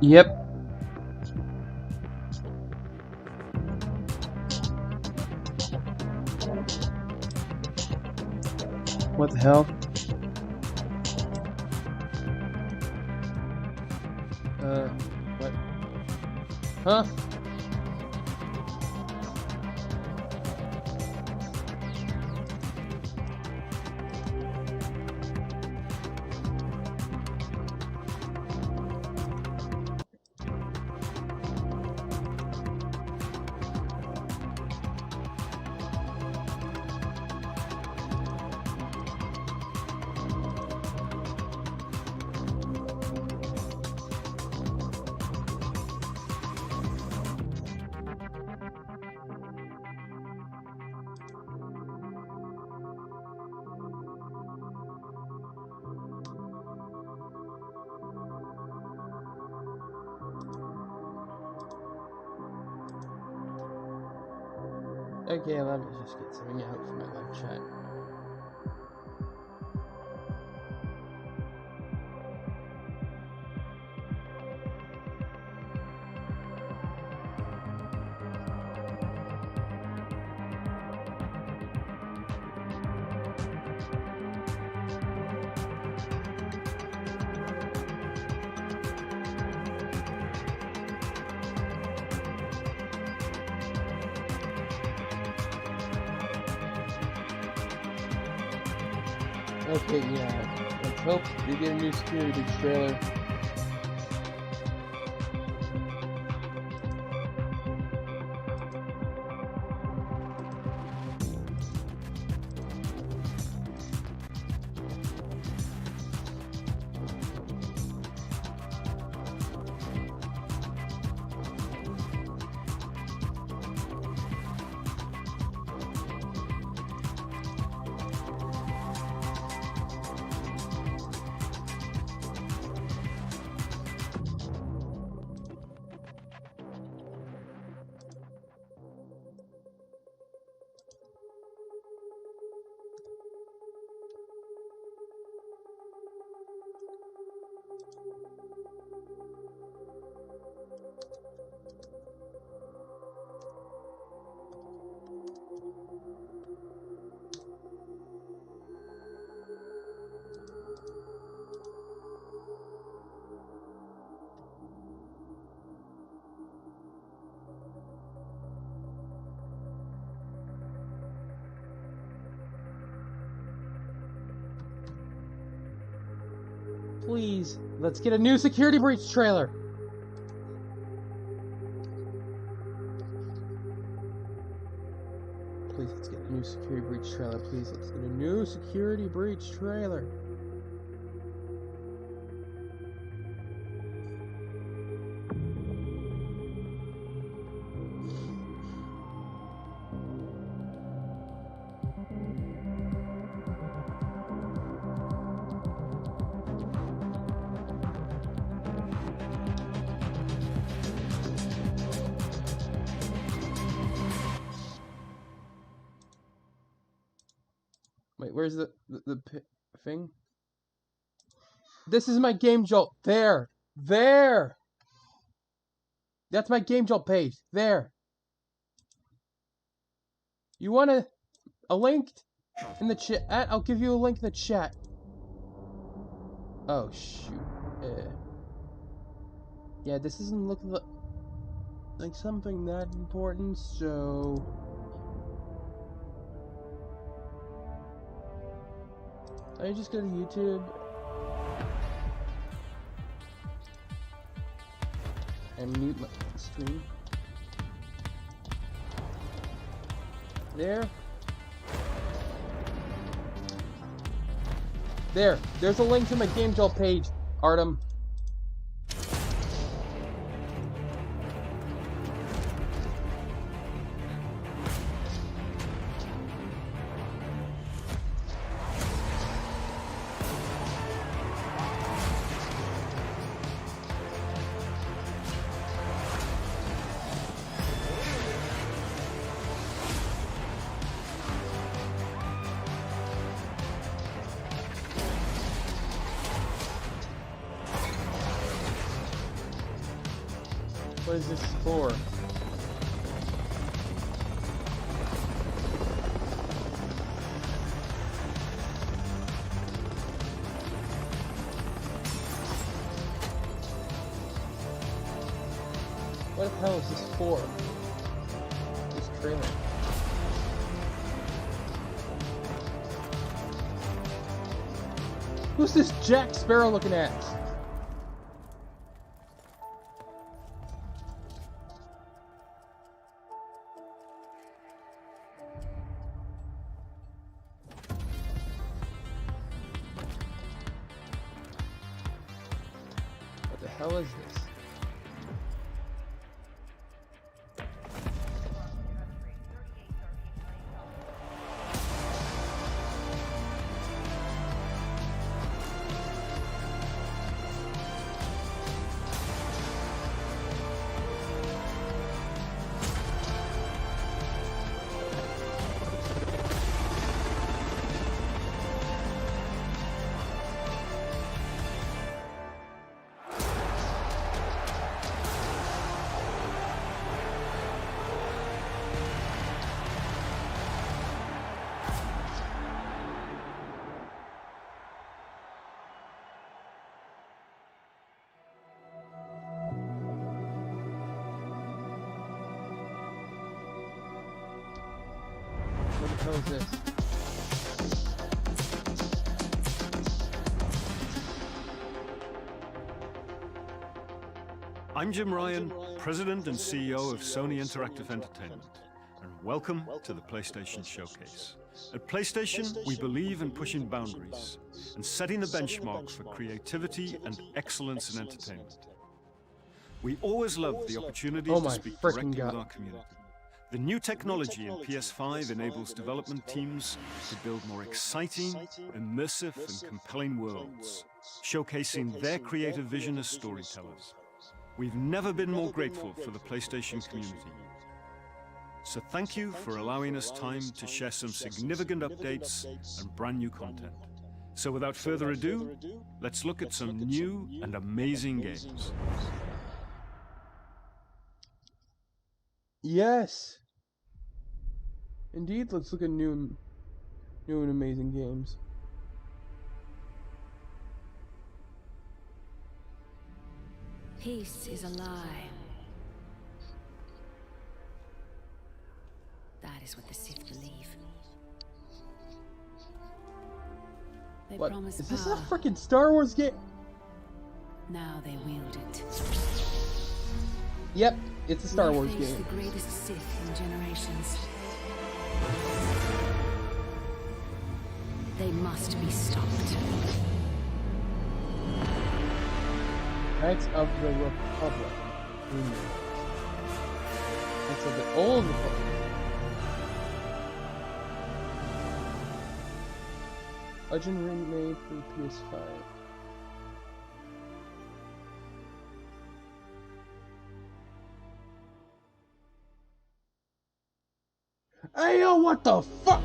Yep. What the hell? What? Huh? Okay, let me just get something out for my live chat. Okay, yeah. Let's hope we get a new security trailer. Please, let's get a new security breach trailer. Please, let's get a new security breach trailer. Please, let's get a new security breach trailer. Wait, where's the thing? This is my Game Jolt. There. That's my Game Jolt page. There. You want a link in the chat? I'll give you a link in the chat. Oh, shoot. Yeah, this doesn't look like something that important, so... I just go to YouTube and mute my stream. There. There's a link to my Game Jolt page, Artem. What is this for? What the hell is this for? This trailer. Who's this Jack Sparrow looking at? What the hell is this? What the hell is this? I'm Jim Ryan, President and CEO of Sony Interactive Entertainment, and welcome to the PlayStation Showcase. At PlayStation, we believe in pushing boundaries and setting a benchmark for creativity and excellence in entertainment. We always love the opportunity to speak directly with our community. The new technology in PS5 enables development teams to build more exciting, immersive, and compelling worlds, showcasing their creative vision as storytellers. We've never been more grateful for the PlayStation community. So thank you for allowing us time to share some significant updates and brand new content. So without further ado, let's look at some new and amazing games. Yes. Indeed, let's look at new and amazing games. Peace is a lie. That is what the Sith believe. They What? promise Is this a power. freaking Star Wars game? Now they wield it. Yep, it's a Star Wars We face game. the greatest Sith in generations. They must be stopped. Knights of the Republic. Knights of the Old Republic. Legend remade for PS5. Ayo, what the fuck?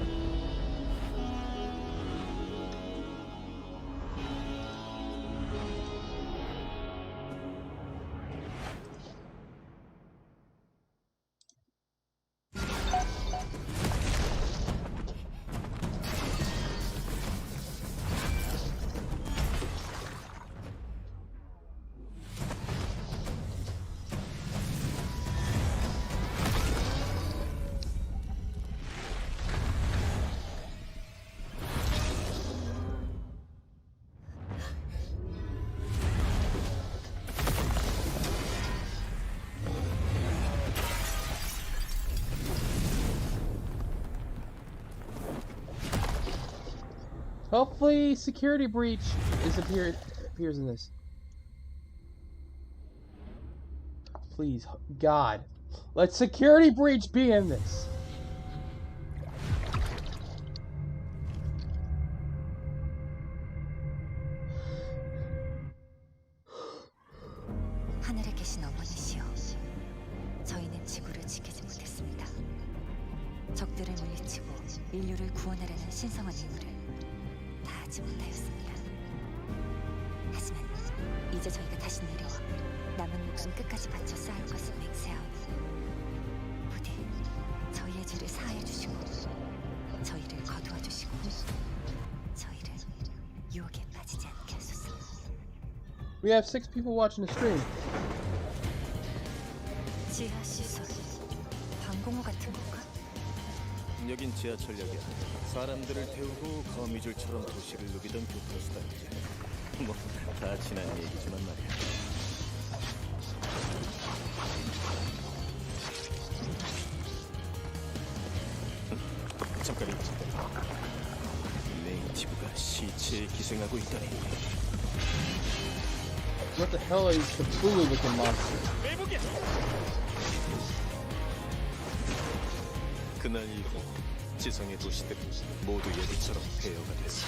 Hopefully, security breach appears in this. Please, God, let security breach be in this. 하늘에 계신 어머니시여, 저희는 지구를 지키지 못했습니다. 적들을 물리치고 인류를 구원하려는 신성한 임무를 다하지 못하였습니다. 하지만 이제 저희가 다시 내려와 남은 목숨 끝까지 바쳐 싸울 것을 맹세하오니 부디 저희의 죄를 사하여 주시고 저희를 거두어 주시고 저희를 유혹에 빠지지 않게 하소서. We have 6 people watching the stream. 지하 시설, 방공호 같은 건가? 여긴 지하철역이야. 사람들을 태우고 거미줄처럼 도시를 누비던 교통수단이지. 뭐 다 지난 얘기지만 말이야. 잠깐 네이티브가 시체에 기생하고 있다니. What the hell are these Cthulhu-looking monsters? 그날 이후 지성의 도시들은 모두 예비처럼 폐허가 됐어.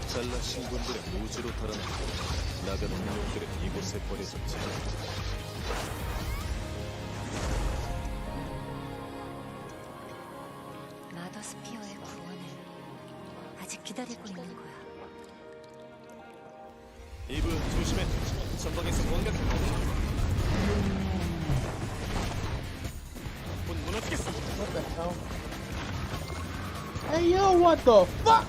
잘나신 분들은 우주로 달아나고 나가는 놈들은 이곳에 버려졌지. 마더스피어의 구원을 아직 기다리고 있는 거야. 이브 조심해. 전방에서 뭔가 곧 무너지겠어. What the hell? Hey yo, what the fuck?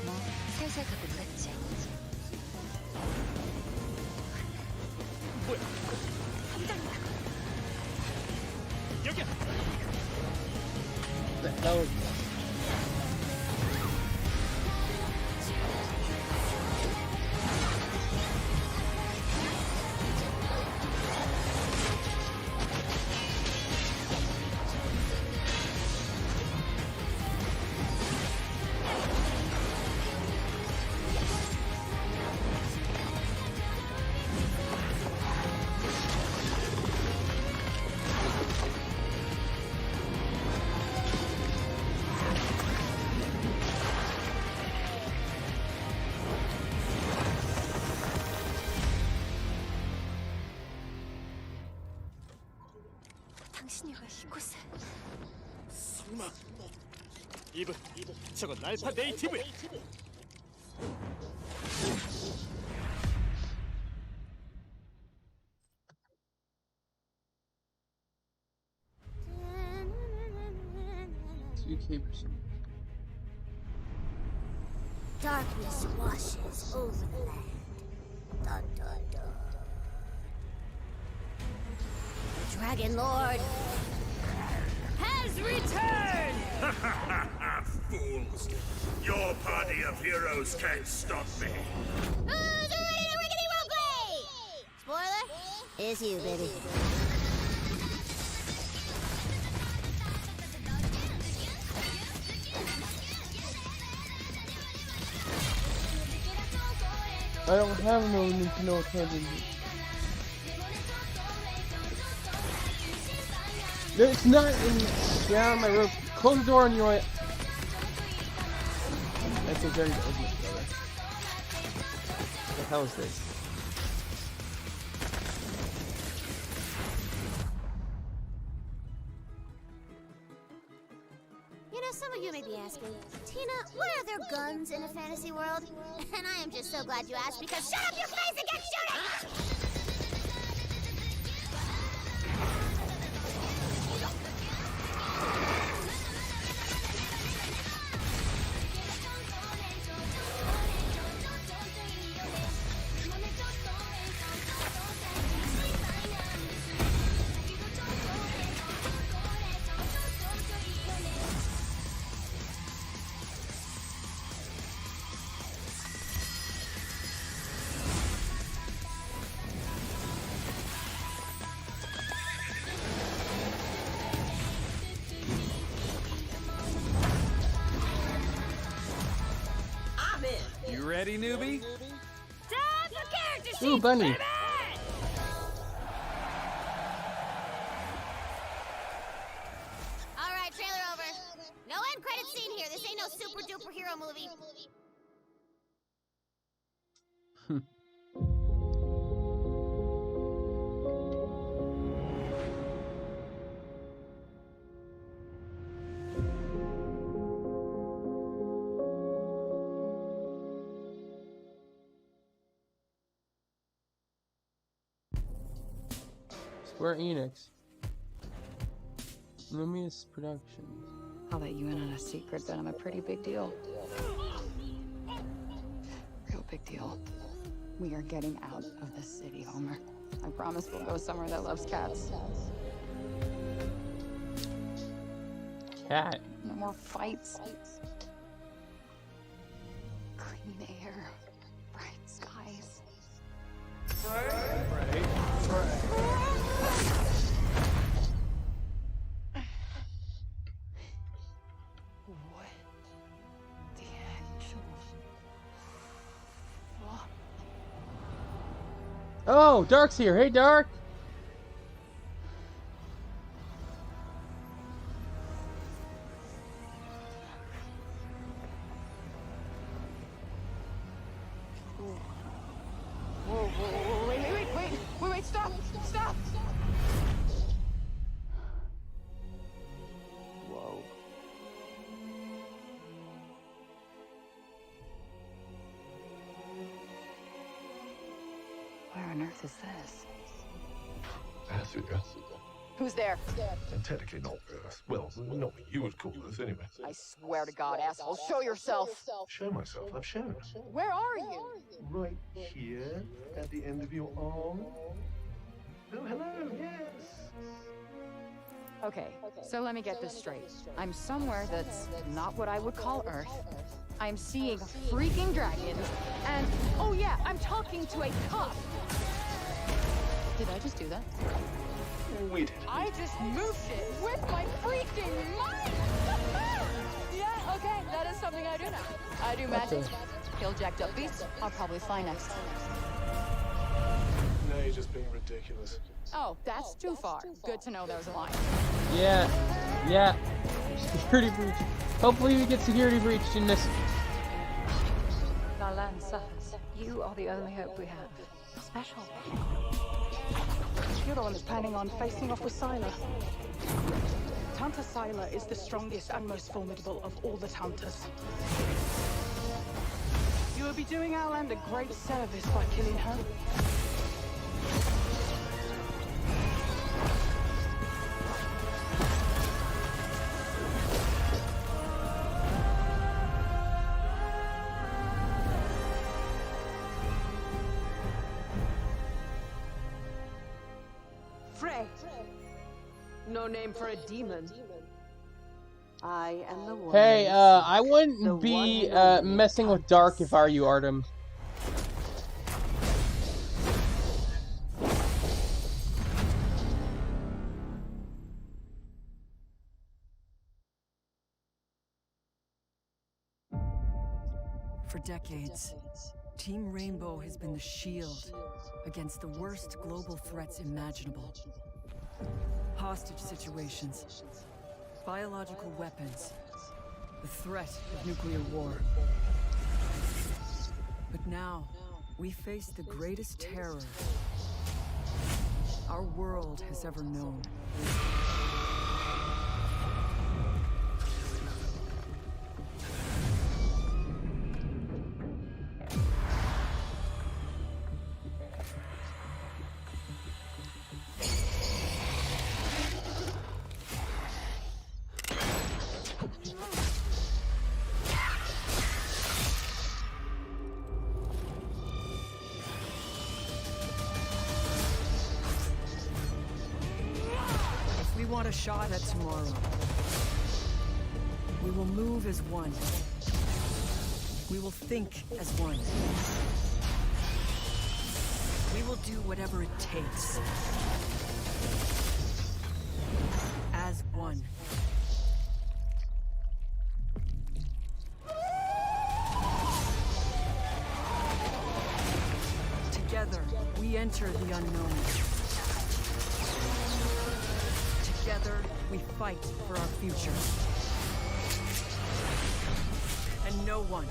뭐 살살 가고 놀았지. 뭐야? 여기야. What the hell is that? 당신이 왜 이곳에? 설마. 이브, 저건 알파 네이티브야. Darkness washes over the land. Dun, dun, dun. The Dragon Lord has returned! Fools! Your party of heroes can't stop me. Who's ready to rickety roleplay? Spoiler? It's you, baby. I don't have no Nintendo candy. It's not in down my roof. Close the door on your way. That's a very open it, brother. What the hell is this? You know, some of you may be asking, Tina, why are there guns in a fantasy world? And I am just so glad you asked because shut up your face and get shooting! You ready, newbie? Time for character sheets, Ooh, Bunny. baby! All right, trailer over. No end credit scene here. This ain't no super duper hero movie. Square Enix. Lumious Productions. I'll let you in on a secret, but I'm a pretty big deal. Real big deal. We are getting out of the city, Homer. I promise we'll go somewhere that loves cats. Cat. No more fights. Clean air. Bright skies. What the actual... fuck? Oh, Dark's here. Hey, Dark. Whoa, wait, stop! Whoa. Where on earth is this? Africa. Who's there? And technically not Earth. Well, not what you would call Earth, anyway. I swear to God, asshole, show yourself! Show myself. I've shown. Where are you? Right here, at the end of your arm. Oh, hello, yes. Okay, so let me get this straight. I'm somewhere that's not what I would call Earth. I'm seeing freaking dragons, and oh yeah, I'm talking to a cop. Did I just do that? We did. I just moved it with my freaking mind! Yeah, okay, that is something I do now. I do magic. Kill jacked up beasts. I'll probably fly next. No, you're just being ridiculous. Oh, that's too far. Good to know there's a line. Yeah. Security breach. Hopefully we get security breached in this. Our land suffers. You are the only hope we have. Special. Huron is planning on facing off with Sylar. Tanta Sylar is the strongest and most formidable of all the Tantas. You will be doing our land a great service by killing her. Frey. No name for a demon. I am the one. Hey, I wouldn't be messing with Dark if I were you, Artem. For decades, Team Rainbow has been the shield against the worst global threats imaginable. Hostage situations, biological weapons, the threat of nuclear war. But now, we face the greatest terror our world has ever known. A shot at tomorrow. We will move as one. We will think as one. We will do whatever it takes. As one. We enter the unknown. Together, we fight for our future. And no one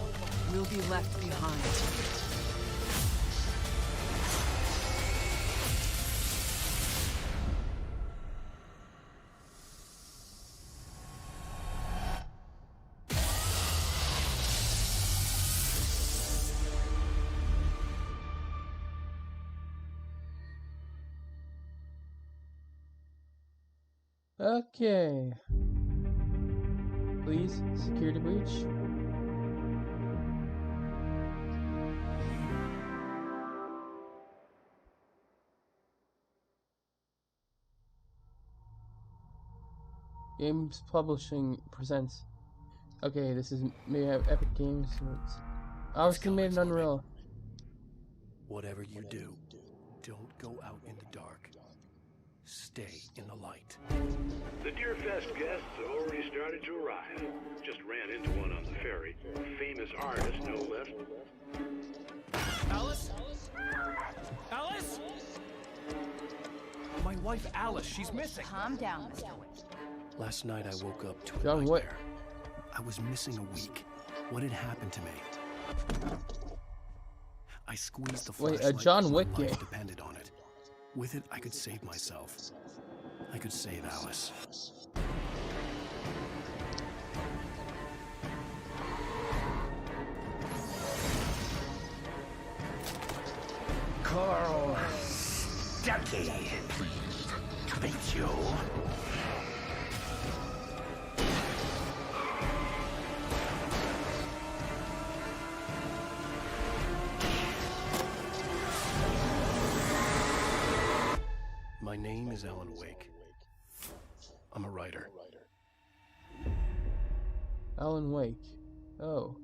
will be left behind. Okay. Please, security breach. Games Publishing presents. Okay, this is made out of Epic Games. So it's obviously made in Unreal. Whatever you do, don't go out in the dark. Stay in the light. The Deerfest guests have already started to arrive. Just ran into one on the ferry. Famous artist, no less. Alice? Alice? My wife Alice, she's missing. Calm down, Mr. Wick. Last night I woke up to John Wick. I was missing a week. What had happened to me? I squeezed the Wait, flashlight. a John Wick My life game. depended on it. With it, I could save myself. I could save Alice. Carl Stucky. Pleased to meet you. My name is Alan Wake. I'm a writer. Alan Wake. Oh.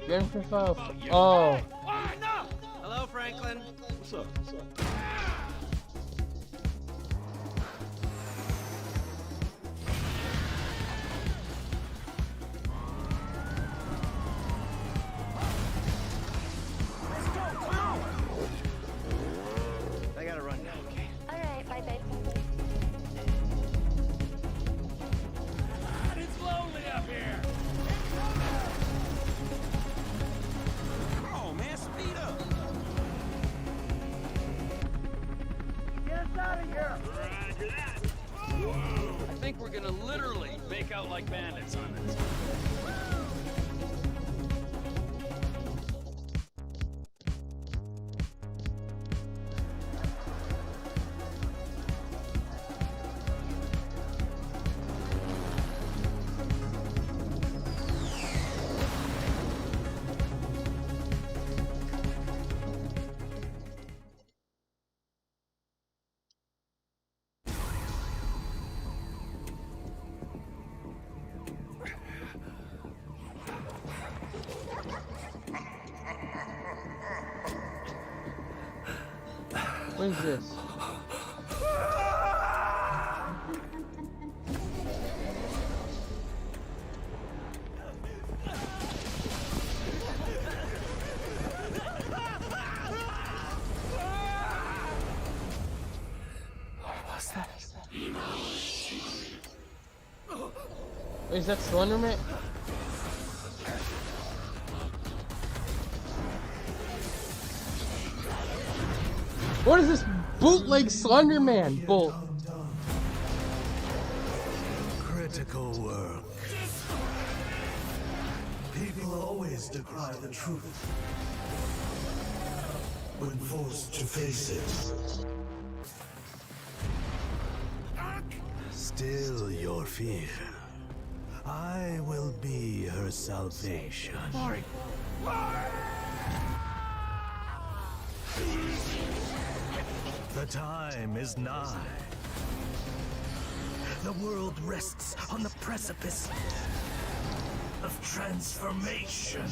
Game profile. Oh. Hello, Franklin. What's up? I gotta run now, okay? Alright, bye, babe. It's lonely up here. Oh man, speed up. Get us out of here. Roger that. I think we're gonna literally make out like bandits on this. What is this? What's that? Wait, is that Slenderman? What is this bootleg Slenderman bull? Critical work. People always decry the truth when forced to face it. Still your fear. I will be her salvation. The time is nigh. The world rests on the precipice of transformation.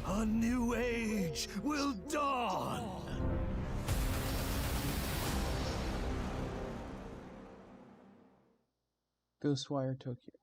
A A new age will dawn! Ghostwire Tokyo.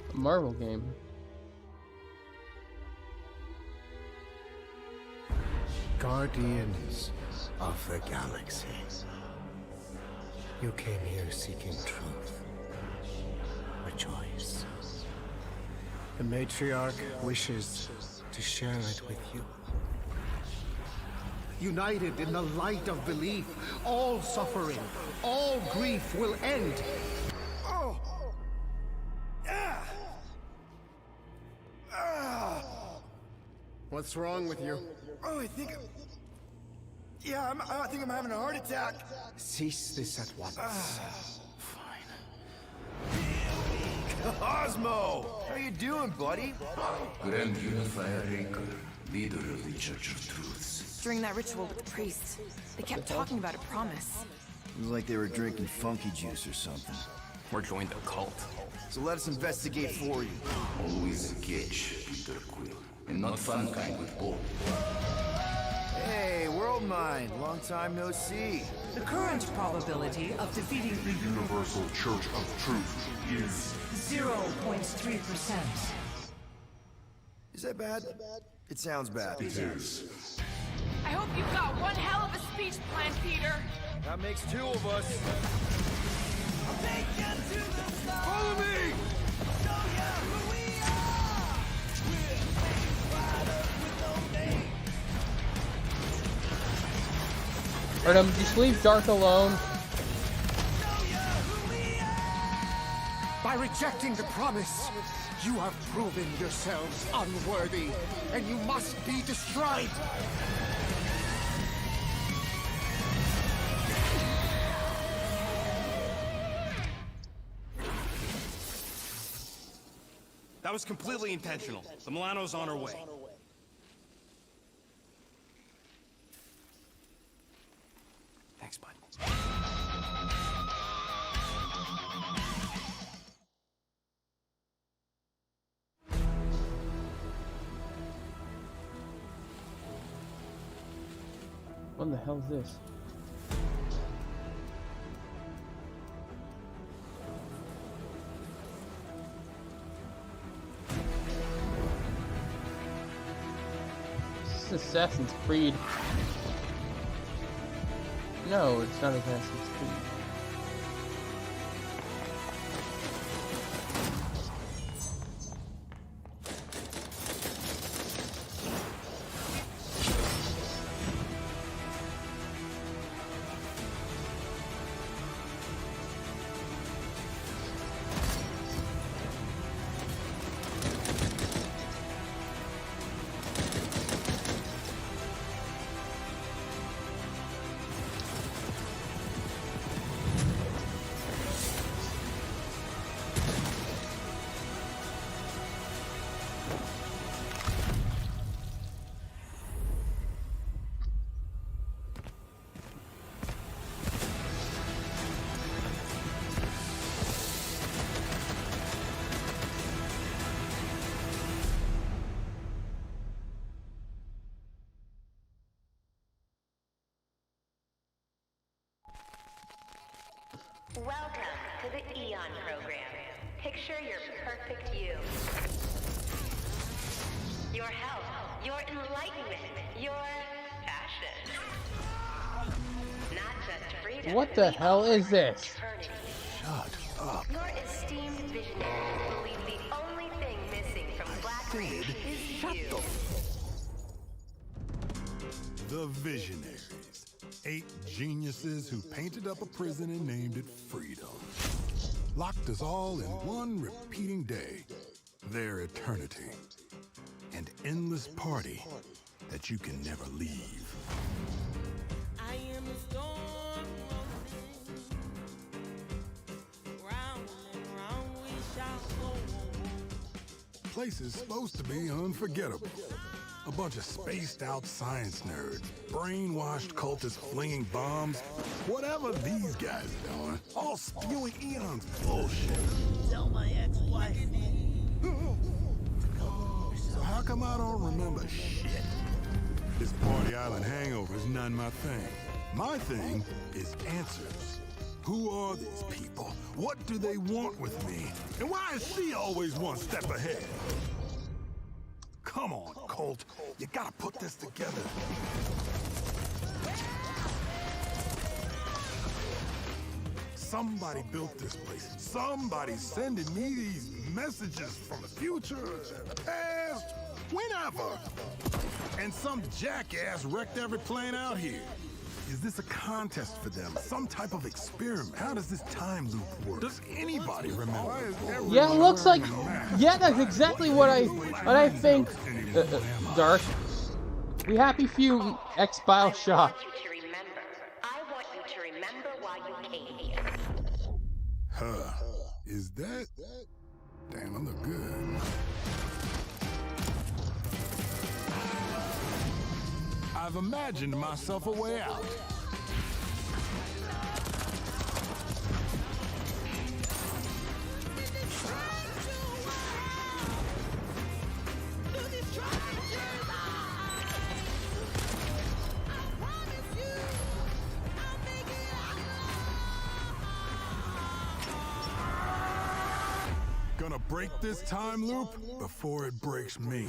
A Marvel game. Guardians of the Galaxy. You came here seeking truth. A choice. The Matriarch wishes to share it with you. United in the light of belief, all suffering, all grief will end. Oh! Ah! Ah! What's wrong with you? Oh, I think I'm having a heart attack. Cease this at once. Cosmo! How you doing, buddy? Grand Unifier Raker, leader of the Church of Truths. During that ritual with the priest, they kept talking about a promise. It was like they were drinking funky juice or something. Or joined a cult. So let us investigate for you. Always a catch, Peter Quill. And not fun kind with Bob. Hey, World Mind, long time no see. The current probability of defeating the Universal Church of Truth is 0.3%. Is that bad? It sounds bad. It is. I hope you've got one hell of a speech plan, Peter. That makes two of us. Follow me! Artem, just leave Dark alone. By rejecting the promise, you have proven yourselves unworthy, and you must be destroyed! That was completely intentional. The Milano's on her way. Thanks, bud. What the hell is this? This is Assassin's Creed. No, it's not Assassin's Creed. Welcome to the Eon program. Picture your perfect you. Your health, your enlightenment, your fashion. Not just freedom. What the hell is this? Shut up. Your esteemed visionaries believe the only thing missing from Black Reach is you. The Visionaries. 8 geniuses who painted up a prison and named it Freedom. Locked us all in one repeating day. Their eternity. An endless party that you can never leave. I am a storm rolling. Round and round we shall go. place is supposed to be unforgettable. A bunch of spaced-out science nerds, brainwashed cultists flinging bombs, whatever these guys are doing, all spewing Eon's bullshit. Tell my ex-wife. So how come I don't remember shit? This Party Island hangover is not my thing. My thing is answers. Who are these people? What do they want with me? And why is she always one step ahead? Come on, Colt. You gotta put this together. Somebody built this place. Somebody's sending me these messages from the future, the past, whenever. And some jackass wrecked every plane out here. Is this a contest for them? Some type of experiment? How does this time loop work? Does anybody remember? Yeah, it looks like. Yeah, that's exactly what I think. Dark. We happy few ex-Bioshock. I want you to remember why you came here. Huh. Is that? Damn, I look good. I've imagined myself a way out. Gonna break this time loop before it breaks me.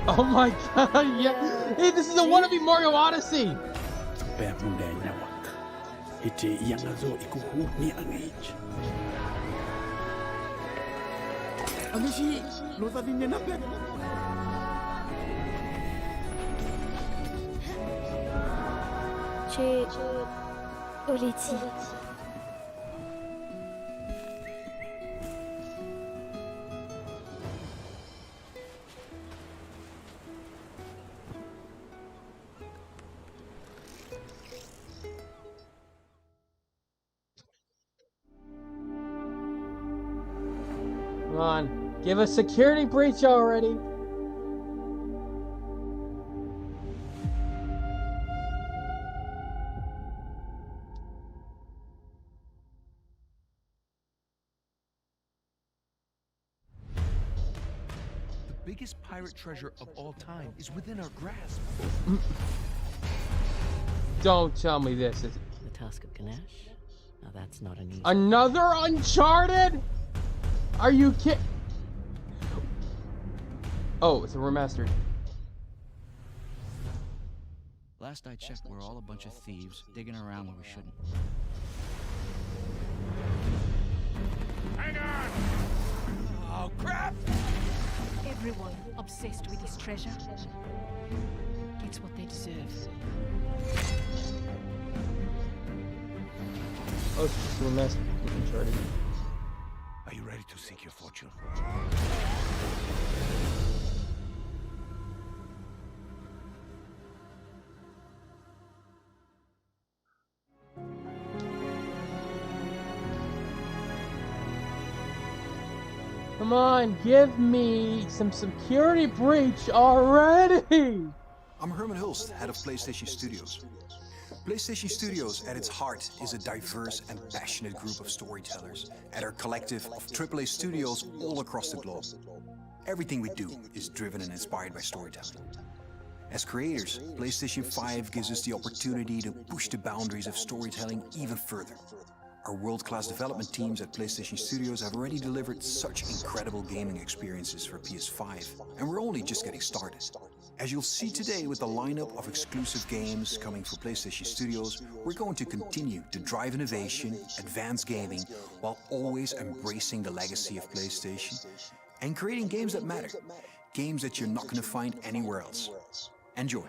Oh my god, yeah. Hey, this is a wannabe Mario Odyssey. Tu es Oleti. Come on, give a security breach already. biggest pirate treasure of all time is within our grasp. Don't tell me this is The Tusk of Ganesh? Now that's not an easy... another Uncharted? Are you kidding? Oh, it's a remastered. Last I checked, we're all a bunch of thieves digging around where we shouldn't. Hang on! Oh, crap! Everyone obsessed with this treasure gets what they deserve. Oh, it's just a remastered Uncharted. Are you ready to seek your fortune? Come on, give me some security breach already! I'm Herman Hulst, head of PlayStation Studios. PlayStation Studios, at its heart, is a diverse and passionate group of storytellers at our collective of AAA studios all across the globe. Everything we do is driven and inspired by storytelling. As creators, PlayStation 5 gives us the opportunity to push the boundaries of storytelling even further. Our world-class development teams at PlayStation Studios have already delivered such incredible gaming experiences for PS5, and we're only just getting started. As you'll see today with the lineup of exclusive games coming for PlayStation Studios, we're going to continue to drive innovation, advance gaming, while always embracing the legacy of PlayStation and creating games that matter, games that you're not going to find anywhere else. Enjoy.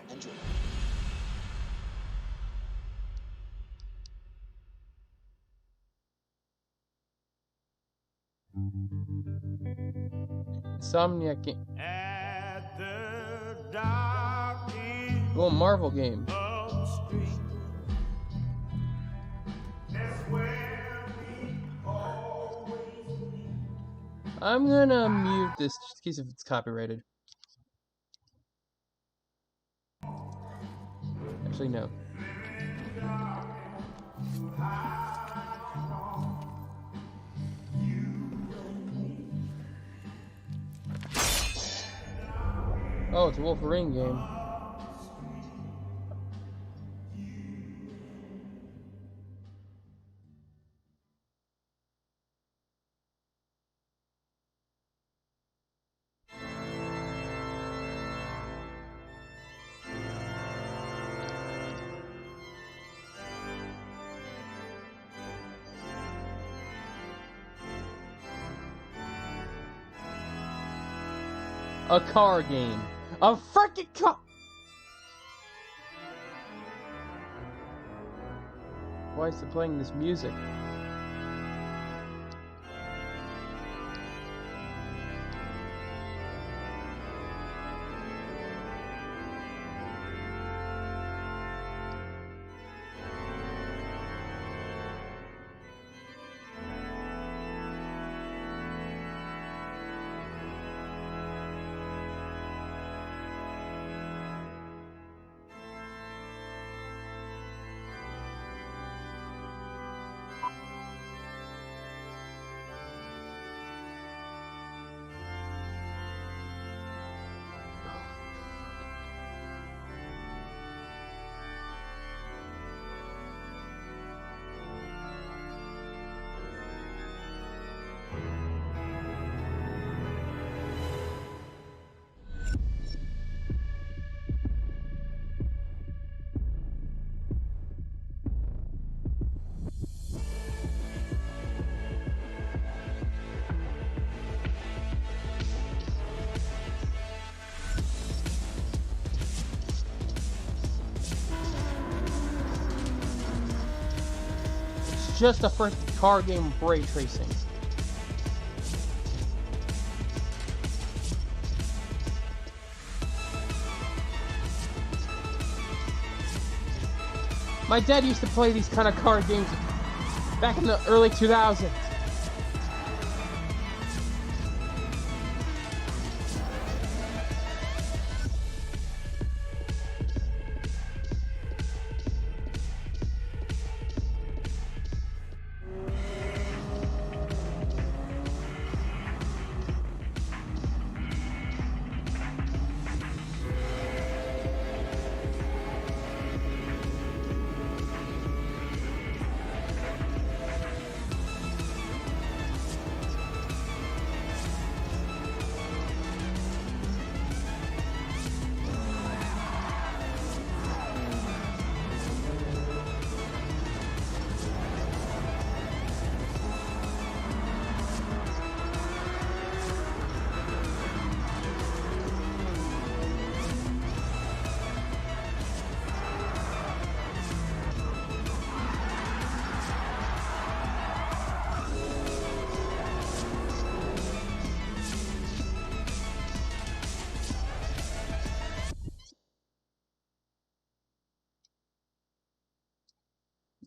Insomniac game. Oh, Marvel game. I'm gonna mute this just in case if it's copyrighted. Actually, no. Oh, it's a Wolverine game. A car game. A freaking car. Why is it playing this music? Just a first car game with ray tracing. My dad used to play these kind of car games back in the early 2000s.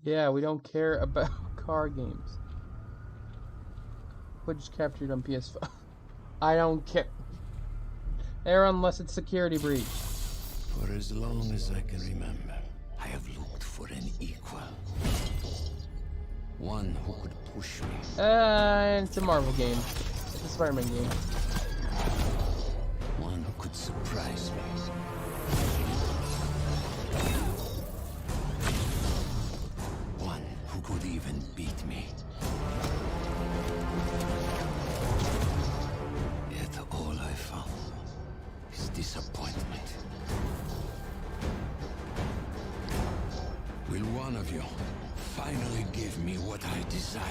Yeah, we don't care about car games. Footage captured on PS5. I don't care. There, unless it's security breach. For as long as I can remember, I have looked for an equal. One who could push me. It's a Marvel game. It's a Spider-Man game. One who could surprise me. One who could even beat me. Yet all I found is disappointment. Will one of you finally give me what I desire?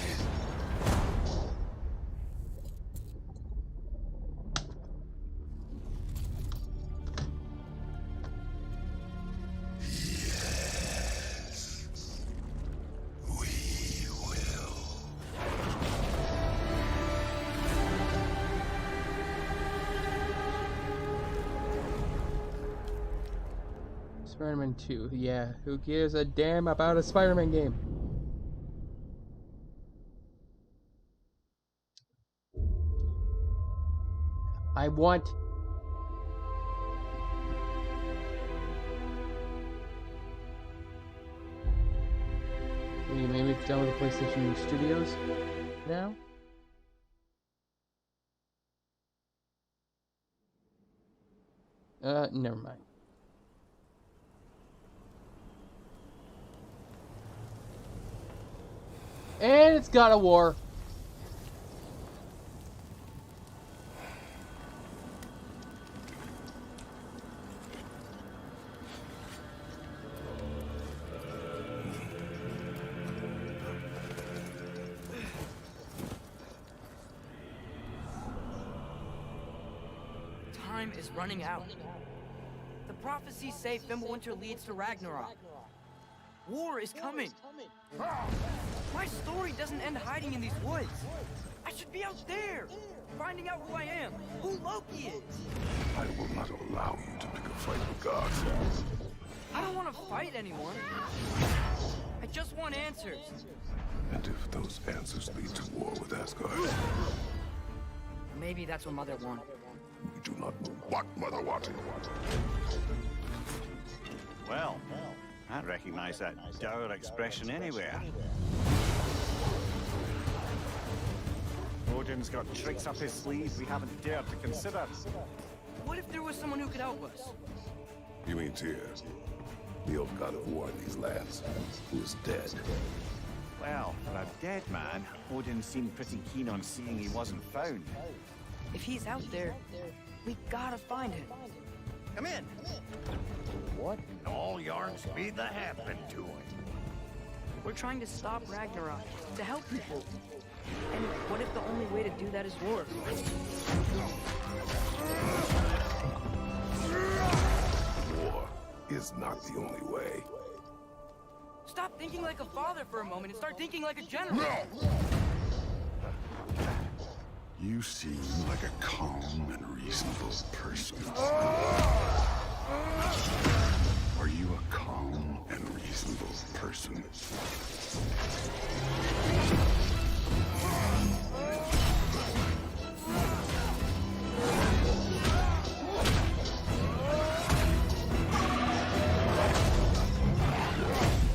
Spider-Man 2, yeah. Who gives a damn about a Spider-Man game? I want... Maybe it's done with the PlayStation Studios now? Never mind. And it's God of War. Time is running out. The prophecies say Fimbulwinter leads to Ragnarok. War is coming. My story doesn't end hiding in these woods. I should be out there, finding out who I am, who Loki is. I will not allow you to pick a fight with gods. I don't want to fight anyone. I just want answers. And if those answers lead to war with Asgard? Maybe that's what Mother wanted. We do not know what Mother wanted. Well, I recognize that dour expression anywhere. Odin's got tricks up his sleeve we haven't dared to consider. What if there was someone who could help us? You mean Tyr, the old god of war in these lands, who is dead? Well, for a dead man, Odin seemed pretty keen on seeing he wasn't found. If he's out there, we gotta find him. Come in. What? All yarn speed that happened to him. We're trying to stop Ragnarok, to help people. And what if the only way to do that is war? War is not the only way. Stop thinking like a father for a moment and start thinking like a general. You seem like a calm and reasonable person. Are you a calm and reasonable person?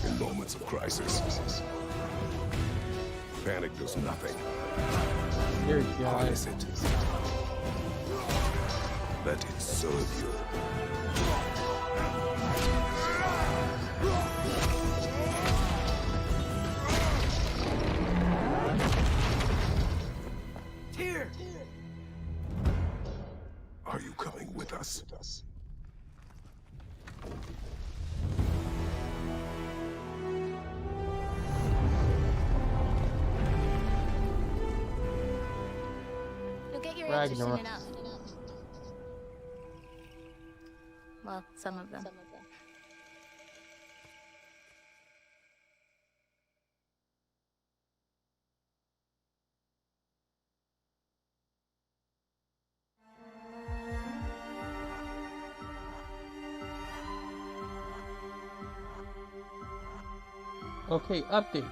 In moments of crisis, panic does nothing. Dear God. Harness it. Let it serve you. Tyr! Are you coming with us? You'll get your answers soon Ragnarok. enough. Well, some of them. Okay, updates.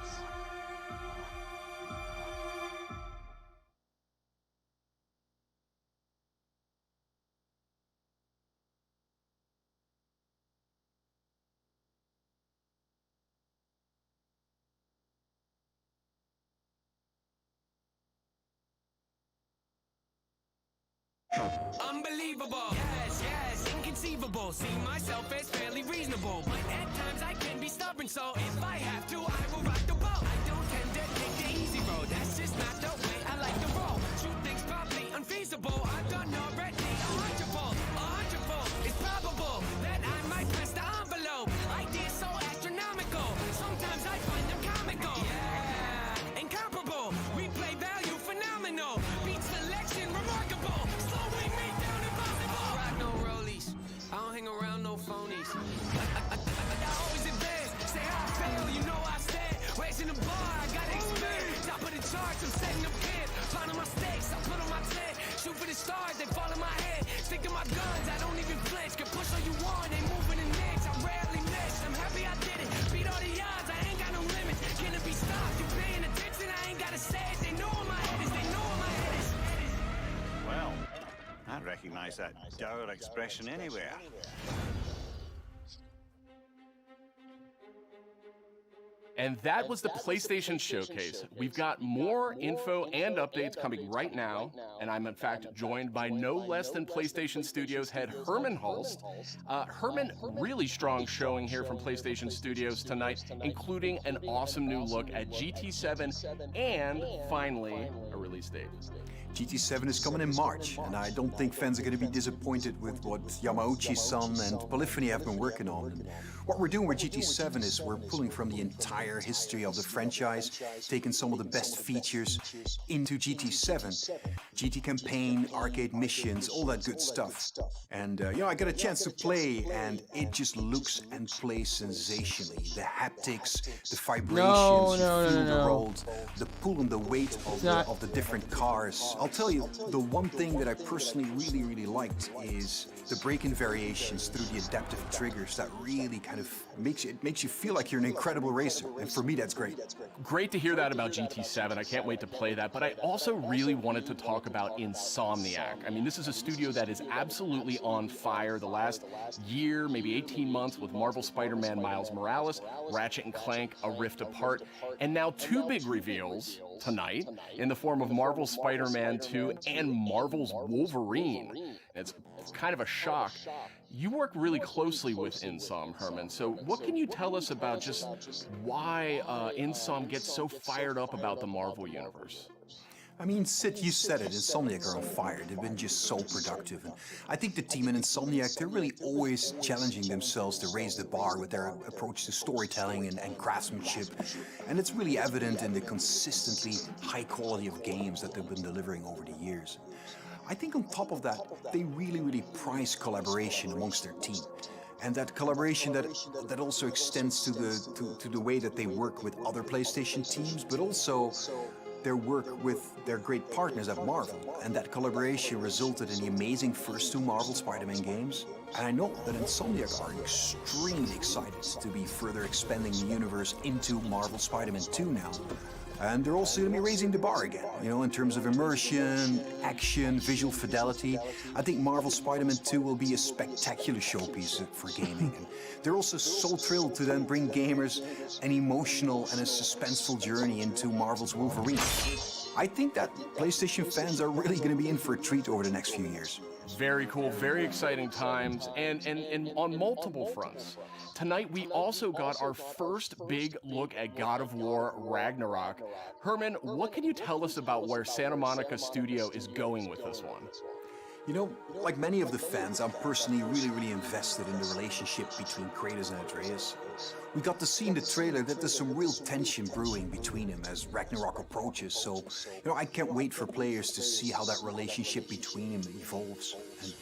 Unbelievable, yes, inconceivable. See myself as fairly reasonable, but at times I can be stubborn. So if I have to, I will rock the boat. I don't tend to take the easy road. That's just not the way I like to roll. Shoot things probably unfeasible. I've done already a hundredfold. It's probable that I might press the envelope. Ideas so astronomical. Sometimes I find them comical. Yeah, incomparable. Replay value phenomenal. Beat selection remarkable. Slowing me down impossible. I rock no rollies. I don't hang around no phonies. I always advance. Say how I fail, you know I stand. Raising the bar, I gotta expand. Top of the charts, I'm setting up camp. Finding my stakes, I put on my tent. Shoot for the stars, they fall in my head. Stick to my guns, I don't even flinch. Can push all you want, ain't moving an inch. I rarely miss. I'm happy I did it. Beat all the odds, I ain't got no limits. Can it be stopped? You paying attention? I ain't gotta say it. They know where my head is. They know where my head is. Well, I recognize that dour expression anywhere. And that was the PlayStation Showcase. We've got more info and updates coming right now, and I'm in fact joined by no less than PlayStation Studios head Hermen Hulst. Hermen, really strong showing here from PlayStation Studios tonight, including an awesome new look at GT7 and, finally, a release date. GT7 is coming in March, and I don't think fans are going to be disappointed with what Yamauchi-san and Polyphony have been working on. And what we're doing with GT7 is we're pulling from the entire history of the franchise, taking some of the best features into GT7. GT campaign, arcade missions, all that good stuff. And, I got a chance to play, and it just looks and plays sensationally. The haptics, the vibrations, the rolls, the pull and the weight of the different cars. I'll tell you, the one thing that I personally really liked is the braking variations through the adaptive triggers. That really kind of makes you feel like you're an incredible racer, and for me that's great. Great to hear that about GT7. I can't wait to play that, but I also really wanted to talk about Insomniac. I mean, this is a studio that is absolutely on fire the last year, maybe 18 months, with Marvel Spider-Man Miles Morales, Ratchet & Clank, A Rift Apart, and now two big reveals tonight in the form of Marvel Spider-Man 2 and Marvel's Wolverine. It's kind of a shock. You work really closely with Insom, Hermen, so what can you tell us about just why Insom gets so fired up about the Marvel Universe? I mean, Sid, you said it, Insomniac are on fire. They've been just so productive. And I think the team in Insomniac, they're really always challenging themselves to raise the bar with their approach to storytelling and craftsmanship. And it's really evident in the consistently high quality of games that they've been delivering over the years. I think on top of that, they really prize collaboration amongst their team. And that collaboration that also extends to the way that they work with other PlayStation teams, but also their work with their great partners at Marvel. And that collaboration resulted in the amazing first two Marvel Spider-Man games. And I know that Insomniac are extremely excited to be further expanding the universe into Marvel Spider-Man 2 now. And they're also going to be raising the bar again, in terms of immersion, action, visual fidelity. I think Marvel Spider-Man 2 will be a spectacular showpiece for gaming. And they're also so thrilled to then bring gamers an emotional and a suspenseful journey into Marvel's Wolverine. I think that PlayStation fans are really going to be in for a treat over the next few years. Very cool, very exciting times, and on multiple fronts. Tonight, we also got our first big look at God of War Ragnarok. Hermen, what can you tell us about where Santa Monica Studio is going with this one? Like many of the fans, I'm personally really invested in the relationship between Kratos and Atreus. We got to see in the trailer that there's some real tension brewing between them as Ragnarok approaches, so I can't wait for players to see how that relationship between them evolves. And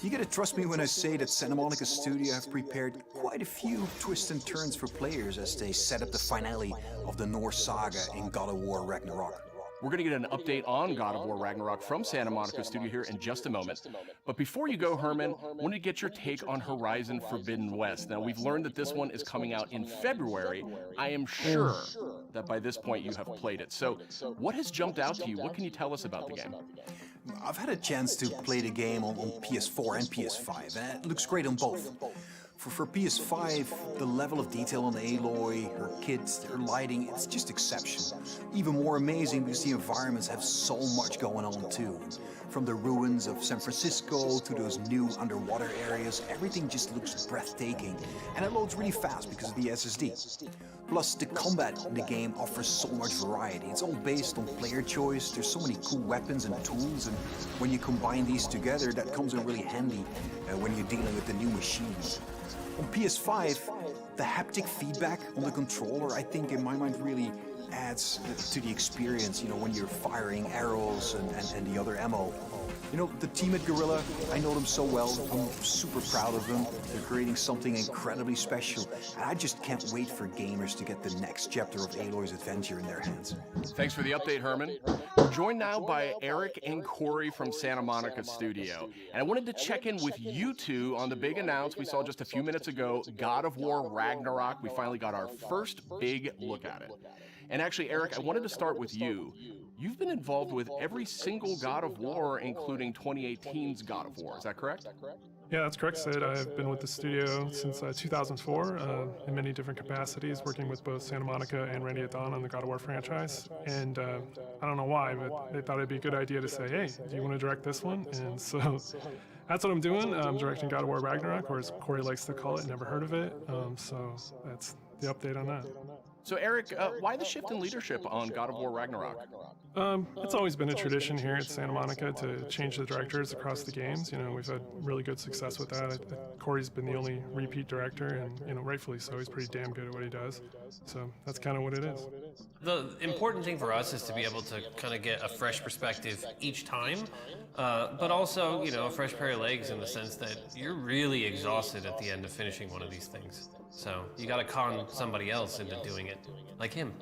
you gotta trust me when I say that Santa Monica Studio have prepared quite a few twists and turns for players as they set up the finale of the Norse saga in God of War Ragnarok. We're going to get an update on God of War Ragnarok from Santa Monica Studio here in just a moment. But before you go, Herman, I wanted to get your take on Horizon Forbidden West. Now, we've learned that this one is coming out in February. I am sure that by this point you have played it. So what has jumped out to you? What can you tell us about the game? I've had a chance to play the game on PS4 and PS5, and it looks great on both. For PS5, the level of detail on Aloy, her kit, her lighting, it's just exceptional. Even more amazing because the environments have so much going on too. From the ruins of San Francisco to those new underwater areas, everything just looks breathtaking. And it loads really fast because of the SSD. Plus, the combat in the game offers so much variety. It's all based on player choice. There's so many cool weapons and tools, and when you combine these together, that comes in really handy when you're dealing with the new machines. On PS5, the haptic feedback on the controller, I think in my mind really adds to the experience, you know, when you're firing arrows and the other ammo. You know, the team at Guerrilla, I know them so well. I'm super proud of them. They're creating something incredibly special. And I just can't wait for gamers to get the next chapter of Aloy's adventure in their hands. Thanks for the update, Herman. We're joined now by Eric and Corey from Santa Monica Studio. And I wanted to check in with you two on the big announcement we saw just a few minutes ago, God of War Ragnarok. We finally got our first big look at it. And actually, Eric, I wanted to start with you. You've been involved with every single God of War, including 2018's God of War. Is that correct? Yeah, that's correct, Sid. I've been with the studio since 2004 in many different capacities, working with both Santa Monica and Randy at Dawn on the God of War franchise. And I don't know why, but they thought it'd be a good idea to say, hey, do you want to direct this one? And so that's what I'm doing. I'm directing God of War Ragnarok, or as Corey likes to call it, never heard of it. So that's the update on that. So Eric, why the shift in leadership on God of War Ragnarok? It's always been a tradition here at Santa Monica to change the directors across the games. You know, we've had really good success with that. Corey's been the only repeat director, and you know, rightfully so. He's pretty damn good at what he does. So that's kind of what it is. The important thing for us is to be able to kind of get a fresh perspective each time, but also, you know, a fresh pair of legs in the sense that you're really exhausted at the end of finishing one of these things. So you got to con somebody else into doing it, like him.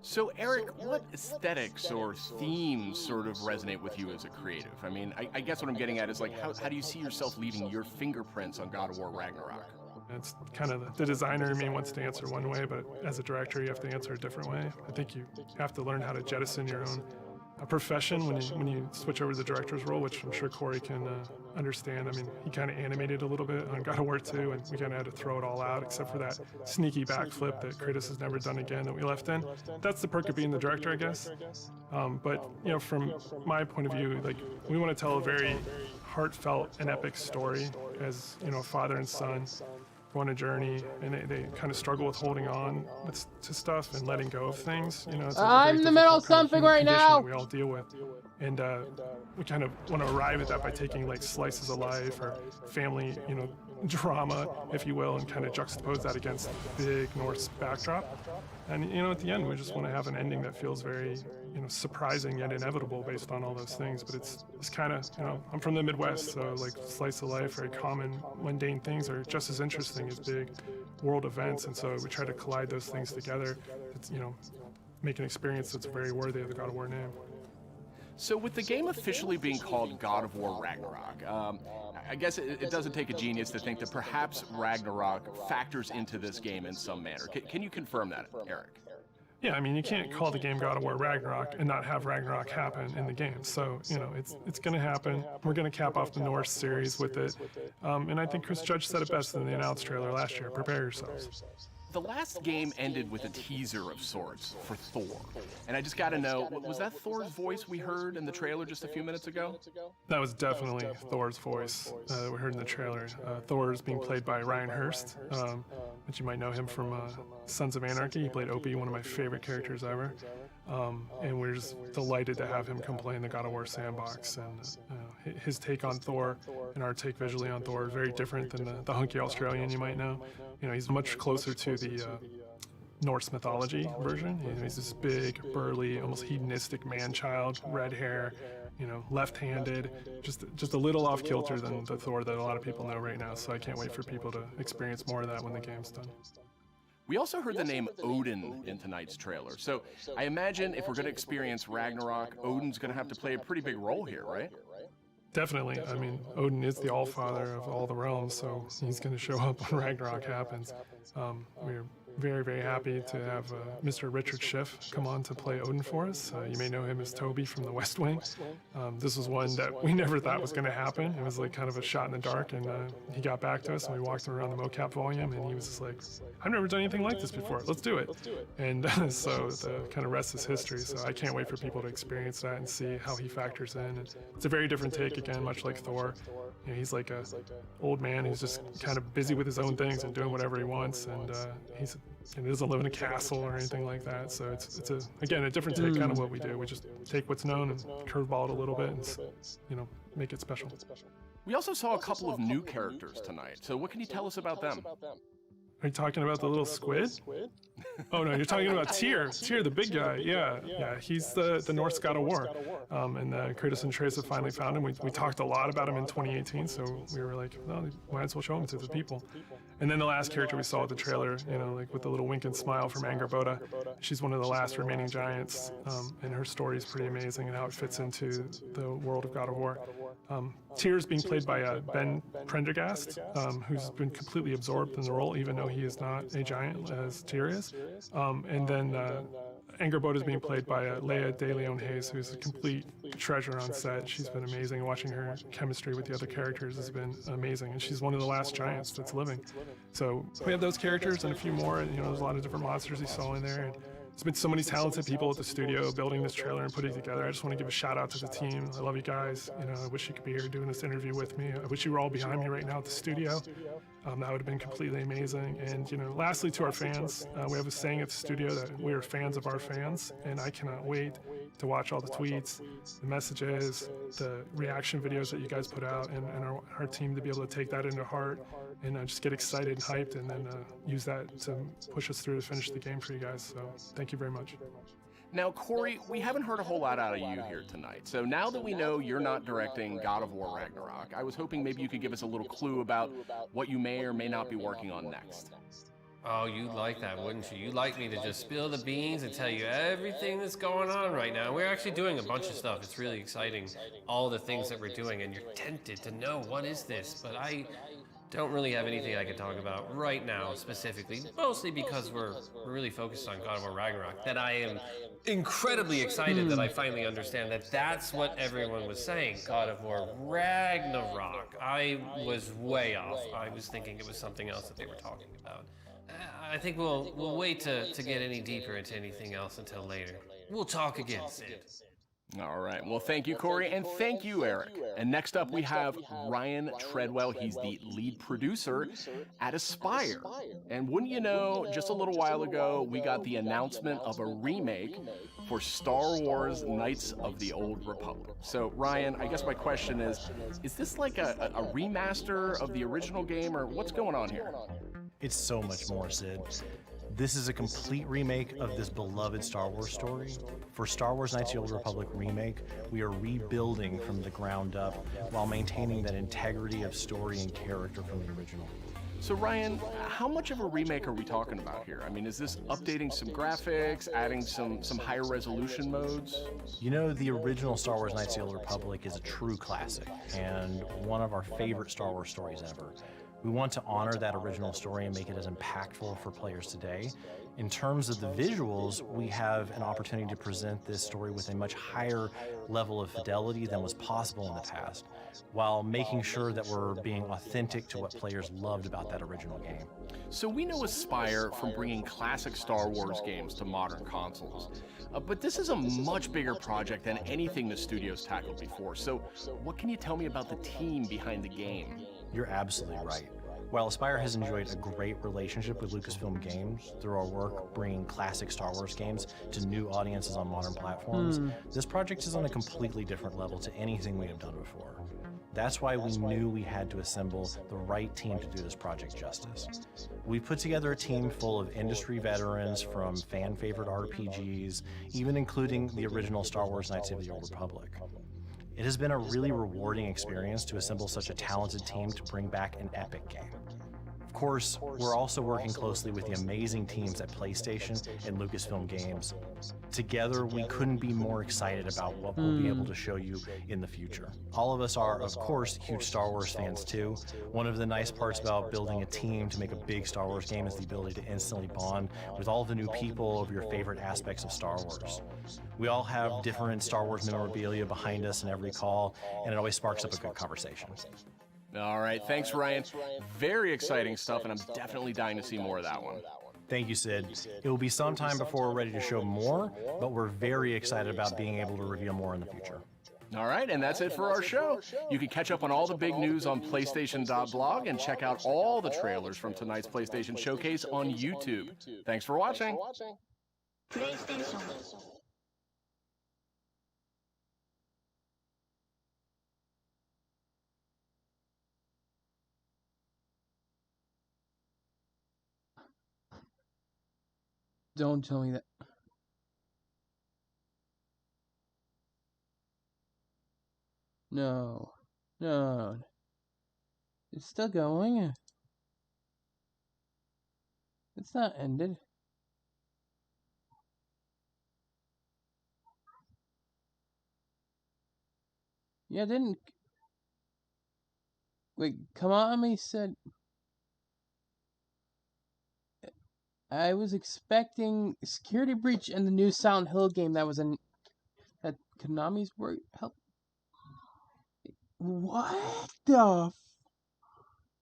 So Eric, what aesthetics or themes sort of resonate with you as a creative? I mean, I guess what I'm getting at is like, how do you see yourself leaving your fingerprints on God of War Ragnarok? It's kind of the designer in me wants to answer one way, but as a director, you have to answer a different way. I think you have to learn how to jettison your own profession when you switch over to the director's role, which I'm sure Corey can understand. I mean, he kind of animated a little bit on God of War 2, and we kind of had to throw it all out, except for that sneaky backflip that Kratos has never done again that we left in. That's the perk of being the director, I guess. But, you know, from my point of view, like, we want to tell a very heartfelt and epic story as, you know, a father and son go on a journey, and they kind of struggle with holding on to stuff and letting go of things. You know, it's I'm in the middle of something right now. We all deal with, and we kind of want to arrive at that by taking like slices of life or family, you know, drama, if you will, and kind of juxtapose that against the big Norse backdrop. And you know, at the end, we just want to have an ending that feels very, you know, surprising yet inevitable based on all those things. But it's kind of, you know, I'm from the Midwest, so like slice of life, very common, mundane things are just as interesting as big world events. And so we try to collide those things together. It's, you know, make an experience that's very worthy of the God of War name. So with the game officially being called God of War Ragnarok, I guess it doesn't take a genius to think that perhaps Ragnarok factors into this game in some manner. Can you confirm that, Eric? Yeah, I mean, you can't call the game God of War Ragnarok and not have Ragnarok happen in the game. So, you know, it's going to happen. We're going to cap off the Norse series with it. And I think Chris Judge said it best in the announced trailer last year. Prepare yourselves. The last game ended with a teaser of sorts for Thor. And I just got to know, was that Thor's voice we heard in the trailer just a few minutes ago? That was definitely Thor's voice that we heard in the trailer. Thor is being played by Ryan Hurst, which you might know him from Sons of Anarchy. He played Opie, one of my favorite characters ever. And we're just delighted to have him come play in the God of War sandbox. And his take on Thor and our take visually on Thor is very different than the hunky Australian you might know. You know, he's much closer to the Norse mythology version. You know, he's this big, burly, almost hedonistic man-child, red hair, you know, left-handed, just a little off-kilter than the Thor that a lot of people know right now. So I can't wait for people to experience more of that when the game's done. We also heard the name Odin in tonight's trailer. So I imagine if we're going to experience Ragnarok, Odin's going to have to play a pretty big role here, right? Definitely. I mean, Odin is the Allfather of all the realms, so he's going to show up when Ragnarok happens. We're very, very happy to have Mr. Richard Schiff come on to play Odin for us. You may know him as Toby from The West Wing. This was one that we never thought was going to happen. It was like kind of a shot in the dark, and he got back to us, and we walked him around the mocap volume, and he was just like, I've never done anything like this before. Let's do it. And so the kind of rest is history. So I can't wait for people to experience that and see how he factors in. And it's a very different take, again, much like Thor. You know, he's like a old man who's just kind of busy with his own things and doing whatever he wants, and he doesn't live in a castle or anything like that. So it's again a different take, kind of what we do. We just take what's known and curveball it a little bit, and make it special. We also saw a couple of new characters tonight. So what can you tell us about them? Are you talking about the little squid? Oh no, you're talking about Tyr. Tyr, the big guy. Yeah. He's the Norse god of war. And Kratos and Atreus have finally found him. We talked a lot about him in 2018, so we were like, well, might as well show him to the people. And then the last character we saw at the trailer, like with the little wink and smile from Angrboda. She's one of the last remaining giants, and her story is pretty amazing and how it fits into the world of God of War. Tyr is being played by Ben Prendergast, who's been completely absorbed in the role, even though he is not a giant as Tyr is. And then Angrboda is being played by Leia De Leon Hayes, who's a complete treasure on set. She's been amazing. Watching her chemistry with the other characters has been amazing, and she's one of the last giants that's living. So we have those characters and a few more, and there's a lot of different monsters you saw in there. And there's been so many talented people at the studio building this trailer and putting it together. I just want to give a shout out to the team. I love you guys. I wish you could be here doing this interview with me. I wish you were all behind me right now at the studio. That would have been completely amazing. And lastly, to our fans, we have a saying at the studio that we are fans of our fans, and I cannot wait to watch all the tweets, the messages, the reaction videos that you guys put out, and our team to be able to take that into heart and just get excited and hyped, and then use that to push us through to finish the game for you guys. So thank you very much. Now, Corey, we haven't heard a whole lot out of you here tonight. So now that we know you're not directing God of War Ragnarok, I was hoping maybe you could give us a little clue about what you may or may not be working on next. Oh, you'd like that, wouldn't you? You'd like me to just spill the beans and tell you everything that's going on right now. We're actually doing a bunch of stuff. It's really exciting, all the things that we're doing, and you're tempted to know what is this, but I don't really have anything I can talk about right now specifically, mostly because we're really focused on God of War Ragnarok, that I am incredibly excited that I finally understand that that's what everyone was saying, God of War Ragnarok. I was way off. I was thinking it was something else that they were talking about. I think we'll wait to get any deeper into anything else until later. We'll talk again, Sid. All right. Well, thank you, Corey, and thank you, Eric. And next up, we have Ryan Treadwell. He's the lead producer at Aspyr. And wouldn't you know, just a little while ago, we got the announcement of a remake for Star Wars Knights of the Old Republic. So, Ryan, I guess my question is this like a remaster of the original game, or what's going on here? It's so much more, Sid. This is a complete remake of this beloved Star Wars story. For Star Wars Knights of the Old Republic remake, we are rebuilding from the ground up while maintaining that integrity of story and character from the original. So Ryan, how much of a remake are we talking about here? I mean, is this updating some graphics, adding some higher resolution modes? The original Star Wars Knights of the Old Republic is a true classic and one of our favorite Star Wars stories ever. We want to honor that original story and make it as impactful for players today. In terms of the visuals, we have an opportunity to present this story with a much higher level of fidelity than was possible in the past, while making sure that we're being authentic to what players loved about that original game. So we know Aspyr from bringing classic Star Wars games to modern consoles. But this is a much bigger project than anything the studio's tackled before. So what can you tell me about the team behind the game? You're absolutely right. While Aspyr has enjoyed a great relationship with Lucasfilm Games through our work bringing classic Star Wars games to new audiences on modern platforms, this project is on a completely different level to anything we have done before. That's why we knew we had to assemble the right team to do this project justice. We put together a team full of industry veterans from fan-favorite RPGs, even including the original Star Wars Knights of the Old Republic. It has been a really rewarding experience to assemble such a talented team to bring back an epic game. Of course, we're also working closely with the amazing teams at PlayStation and Lucasfilm Games. Together, we couldn't be more excited about what we'll be able to show you in the future. All of us are, of course, huge Star Wars fans too. One of the nice parts about building a team to make a big Star Wars game is the ability to instantly bond with all the new people over your favorite aspects of Star Wars. We all have different Star Wars memorabilia behind us in every call, and it always sparks up a good conversation. All right, thanks, Ryan. Very exciting stuff, and I'm definitely dying to see more of that one. Thank you, Sid. It will be some time before we're ready to show more, but we're very excited about being able to reveal more in the future. All right, and that's it for our show. You can catch up on all the big news on PlayStation.blog and check out all the trailers from tonight's PlayStation Showcase on YouTube. Thanks for watching. PlayStation. Don't tell me that. No. No. It's still going. It's not ended. Yeah, didn't... Wait, Konami said... I was expecting Security Breach and the new Silent Hill game that was in... that Konami's work... Help... What the